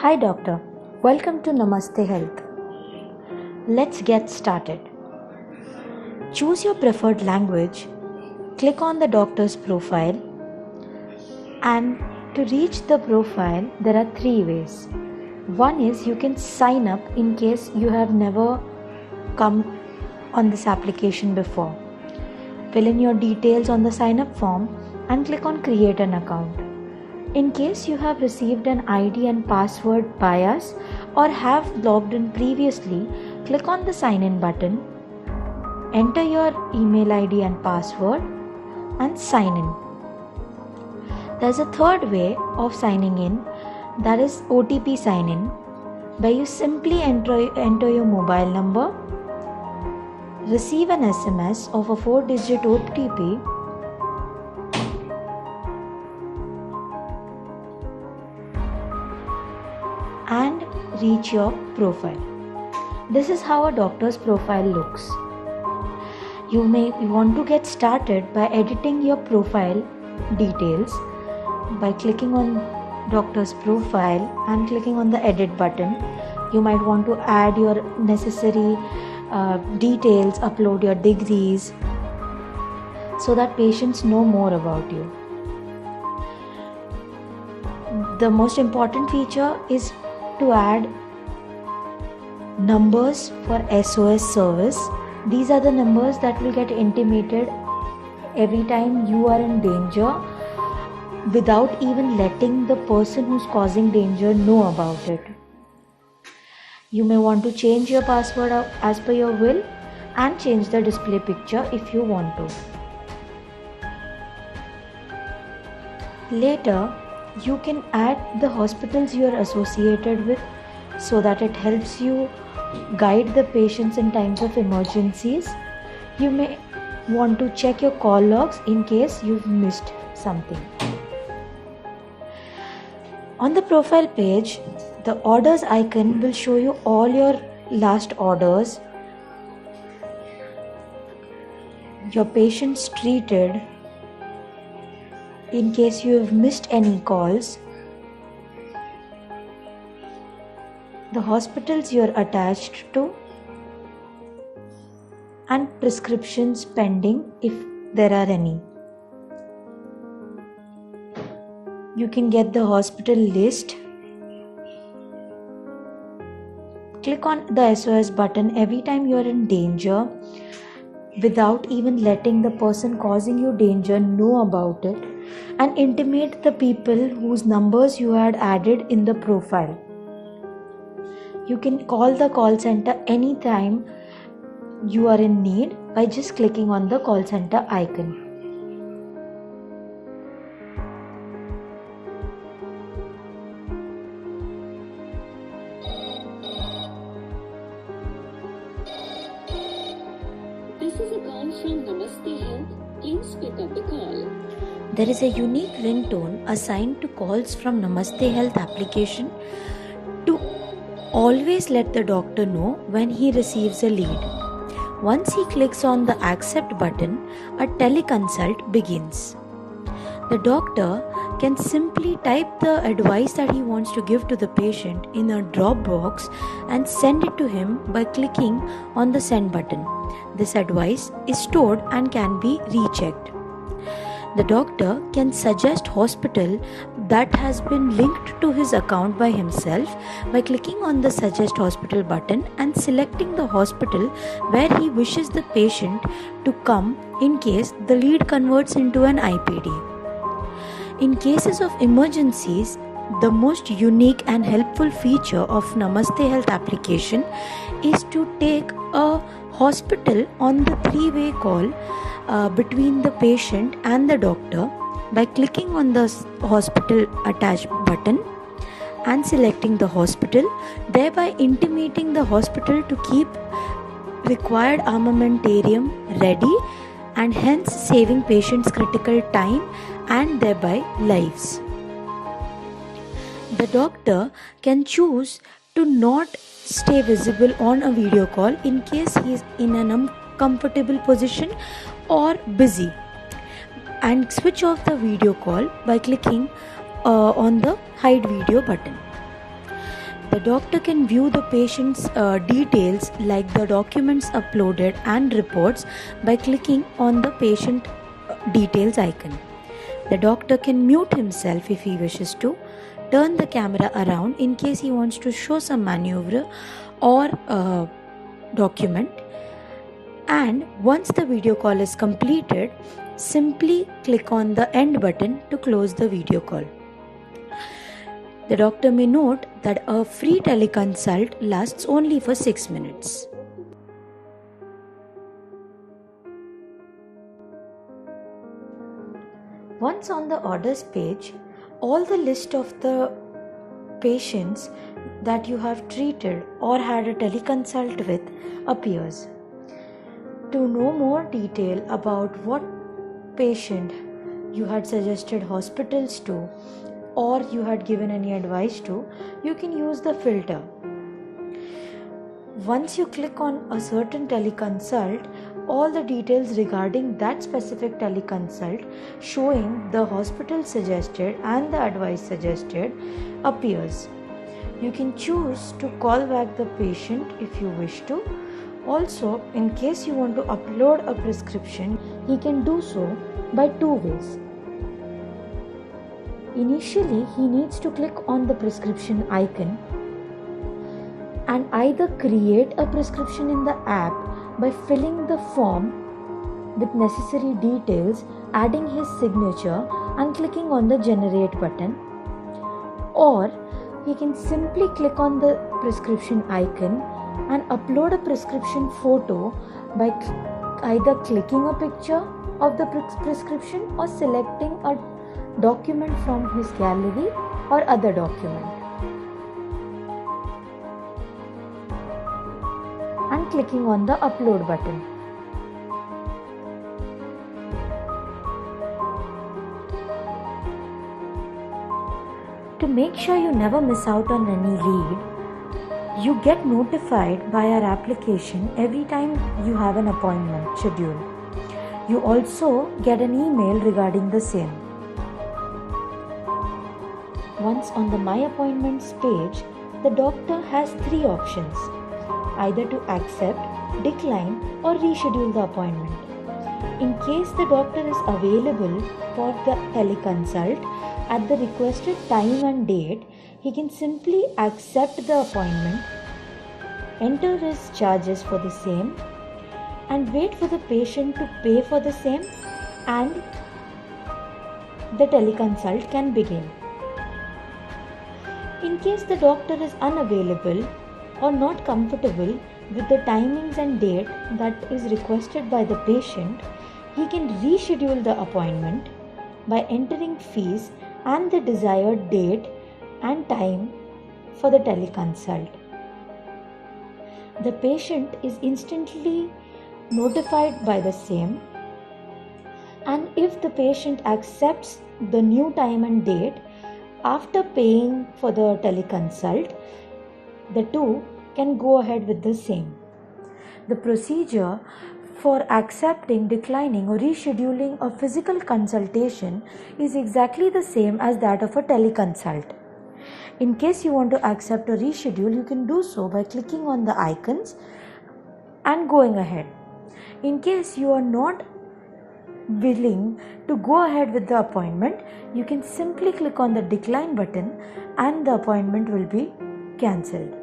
Hi doctor, welcome to Namaste Health. Let's get started. Choose your preferred language, click on the doctor's profile, and to reach the profile there are three ways. One is you can sign up in case you have never come on this application before. Fill in your details on the sign up form and click on create an account. In case you have received an ID and password by us or have logged in previously, click on the sign in button, enter your email ID and password and sign in. There's a third way of signing in, that is OTP sign in, where you simply enter your mobile number, receive an SMS of a 4-digit OTP, and reach your profile. This is how a doctor's profile looks. You may want to get started by editing your profile details by clicking on doctor's profile and clicking on the edit button. You might want to add your necessary details, upload your degrees so that patients know more about you. The most important feature is to add numbers for SOS service. These are the numbers that will get intimated every time you are in danger without even letting the person who's causing danger know about it. You may want to change your password as per your will and change the display picture if you want to. Later, you can add the hospitals you are associated with so that it helps you guide the patients in times of emergencies. You may want to check your call logs in case you've missed something. On the profile page, the orders icon will show you all your last orders, your patients treated, in case you have missed any calls, the hospitals you are attached to, and prescriptions pending if there are any. You can get the hospital list. Click on the SOS button every time you are in danger without even letting the person causing you danger know about it, and intimate the people whose numbers you had added in the profile. You can call the call center anytime you are in need by just clicking on the call center icon. This is a call from Namaste Health. Please pick up the call. There is a unique ringtone assigned to calls from Namaste Health application to always let the doctor know when he receives a lead. Once he clicks on the accept button, a teleconsult begins. The doctor can simply type the advice that he wants to give to the patient in a drop box and send it to him by clicking on the send button. This advice is stored and can be rechecked. The doctor can suggest hospital that has been linked to his account by himself by clicking on the suggest hospital button and selecting the hospital where he wishes the patient to come in case the lead converts into an IPD. In cases of emergencies, the most unique and helpful feature of Namaste Health application is to take a hospital on the three-way call between the patient and the doctor by clicking on the hospital attached button and selecting the hospital, thereby intimating the hospital to keep required armamentarium ready and hence saving patients critical time and thereby lives. The doctor can choose to not stay visible on a video call in case he is in an uncomfortable position or busy, and switch off the video call by clicking on the hide video button. The doctor can view the patient's details like the documents uploaded and reports by clicking on the patient details icon. The doctor can mute himself if he wishes to, turn the camera around in case he wants to show some maneuver or document, and once the video call is completed, simply click on the end button to close the video call. The doctor may note that a free teleconsult lasts only for 6 minutes. Once on the orders page, all the list of the patients that you have treated or had a teleconsult with appears. To know more detail about what patient you had suggested hospitals to or you had given any advice to, you can use the filter. Once you click on a certain teleconsult, all the details regarding that specific teleconsult showing the hospital suggested and the advice suggested appears. You can choose to call back the patient if you wish to. Also, in case you want to upload a prescription, he can do so by 2 ways. Initially, he needs to click on the prescription icon and either create a prescription in the app by filling the form with necessary details, adding his signature and clicking on the generate button, or he can simply click on the prescription icon and upload a prescription photo by either clicking a picture of the prescription or selecting a document from his gallery or other document and clicking on the upload button. To make sure you never miss out on any lead, you get notified by our application every time you have an appointment scheduled. You also get an email regarding the same. Once on the My Appointments page, the doctor has 3 options: either to accept, decline, or reschedule the appointment. In case the doctor is available for the teleconsult at the requested time and date, he can simply accept the appointment, enter his charges for the same, and wait for the patient to pay for the same, and the teleconsult can begin. In case the doctor is unavailable or not comfortable with the timings and date that is requested by the patient, he can reschedule the appointment by entering fees and the desired date and time for the teleconsult. The patient is instantly notified by the same, and if the patient accepts the new time and date after paying for the teleconsult, the two can go ahead with the same. The procedure for accepting, declining, or rescheduling a physical consultation is exactly the same as that of a teleconsult. In case you want to accept or reschedule, you can do so by clicking on the icons and going ahead. In case you are not willing to go ahead with the appointment, you can simply click on the decline button and the appointment will be cancelled.